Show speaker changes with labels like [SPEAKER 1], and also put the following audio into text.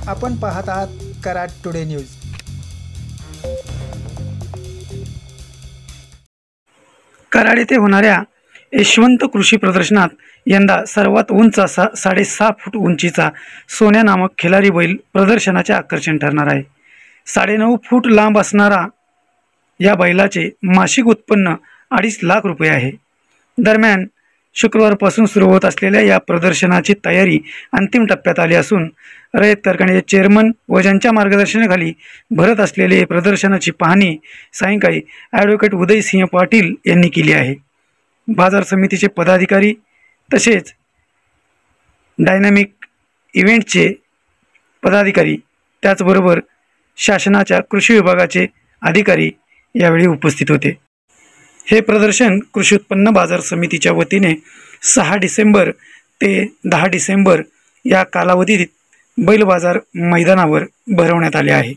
[SPEAKER 1] आपण पाहत आहात कराड टुडे न्यूज।
[SPEAKER 2] कराड येथे होणाऱ्या यशवंत कृषी प्रदर्शनात यंदा सर्वात उंच असा 6.5 फूट उंचीचा सोन्या नामक खिलारी बैल प्रदर्शनाचे आकर्षण ठरणार आहे। 9.5 फूट लांब असणारा या बैलाचे मासिक उत्पन्न 2.5 लाख रुपये आहे। दरम्यान शुक्रवारपासून सुरू होत असलेल्या या प्रदर्शनाची तयारी अंतिम टप्प्यात आली असून रयत कारखान्याचे चेअरमन व ज्यांच्या मार्गदर्शनाखाली भरत असलेले प्रदर्शनाची पाहणी सायंकाळी ॲडव्होकेट उदयसिंह पाटील यांनी केली आहे। बाजार समितीचे पदाधिकारी तसेच डायनामिक इव्हेंटचे पदाधिकारी त्याचबरोबर शासनाच्या कृषी विभागाचे अधिकारी यावेळी उपस्थित होते। हे प्रदर्शन कृषी उत्पन्न बाजार समितीच्या वतीने 6 डिसेंबर ते 10 डिसेंबर या कालावधीत बैल बाजार मैदानावर भरवण्यात आले आहे।